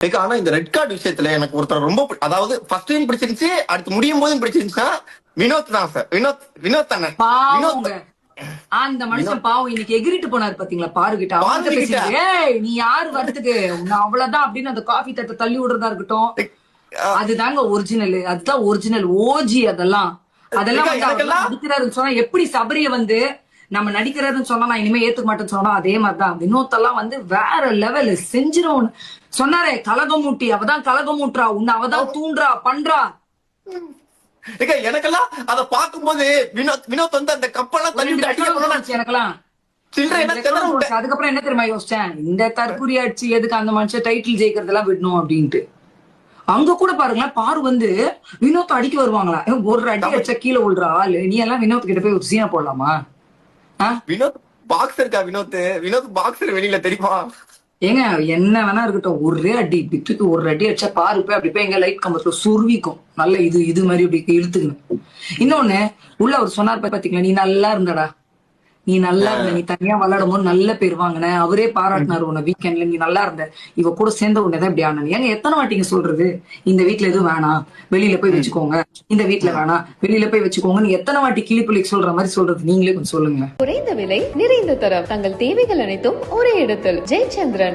ஆனா இந்த red card விஷயத்துல எனக்கு ஒருத்தர் ரொம்ப அதாவது ஃபர்ஸ்ட் டைம் பிடிச்சிருந்துச்சு, அடுத்து முடியும் போதும் பிடிச்சிருந்துச்சா வினோத் தான் சார். வினோத் தானே. பாவங்க அந்த மனுஷன் பாவம் இன்னைக்கு எகிரிட்டு போனாரு பாத்தீங்களா பாருகிட்ட. அவங்க பேசிட்டு ஏய் நீ யாரு வரதுக்கு நான் அவ்வளவுதான் அப்படின்னு அந்த காஃபி தட்டை தள்ளி விடுறதா இருக்கட்டும். அதுதாங்க ஒரிஜினல். அதுதான் ஒரிஜினல் ஓஜி. அதெல்லாம் நடிக்கிறாருன்னு சொன்னா எப்படி சபரிய வந்து நம்ம நடிக்கிறதுன்னு சொன்னா நான் இனிமே ஏத்துக்க மாட்டேன்னு சொன்னா அதே மாதிரிதான் வினோத்தெல்லாம் வந்து வேற லெவல் செஞ்சிரும். சொன்னாரே கலகமூட்டி அவதான் கலகமூட்டுறா உன்னை அவதான் தூண்டுறா பண்றா. எனக்கெல்லாம் அத பாக்கும்போது வினோத் வந்து அந்த கப்பெல்லாம் தள்ளிட்டு எனக்கெல்லாம் அதுக்கப்புறம் என்ன தெரியுமா யோசிச்சேன், இந்த தற்கூரி அடிச்சு எதுக்கு அந்த மனுஷன் டைட்டில் ஜெயிக்கிறது எல்லாம் விடணும் அப்படின்ட்டு. அங்க கூட பாருங்களேன் பாரு வந்து வினோத் அடிக்க வருவாங்களா, ஒரு அடி அடிச்சா கீழே விழுற ஆளு நீ எல்லாம் வினோத் கிட்ட போய் ஒரு சீனா போடலாமா? வினோத் பாக்ஸர் வினோத் பாக்ஸர் வெளியில தெரியுமா? ஏங்க என்ன வேணா இருக்கட்டும், ஒரே அடி பித்துக்கு ஒரு அடி அடிச்சா பாரு போய் அப்படி போய் எங்க லைட் கம்பத்துல சுருவிக்கும் நல்ல இது மாதிரி அப்படி இழுத்துக்கணும். இன்னொன்னு உள்ள அவர் சொன்னார் பாத்தீங்களா, நீ நல்லா இருந்தடா, நீ நல்லா இருந்த, நீ தனியா விளையாடும் போது நல்ல பேர் வாங்கின, அவரே பாராட்டினாரு உன்னை வீக்கெண்ட்ல நீ நல்லா இருந்த, இவ கூட சேர்ந்த உடனேதான் இப்படி ஆனது. ஏங்க எத்தனை வாட்டிங்க சொல்றது இந்த வீட்டுல எதுவும் வேணாம் வெளியில போய் வச்சுக்கோங்க, இந்த வீட்டுல வேணாம் வெளியில போய் வச்சுக்கோங்க, நீ எத்தனை வாட்டி கிளிப்பிள்ளைக்கு சொல்ற மாதிரி சொல்றது நீங்களே கொஞ்சம் சொல்லுங்க. குறைந்த விலை நிறைந்த தரம் தங்கள் தேவைகள் அனைத்தும் ஒரே இடத்தில் ஜெயச்சந்திரன்.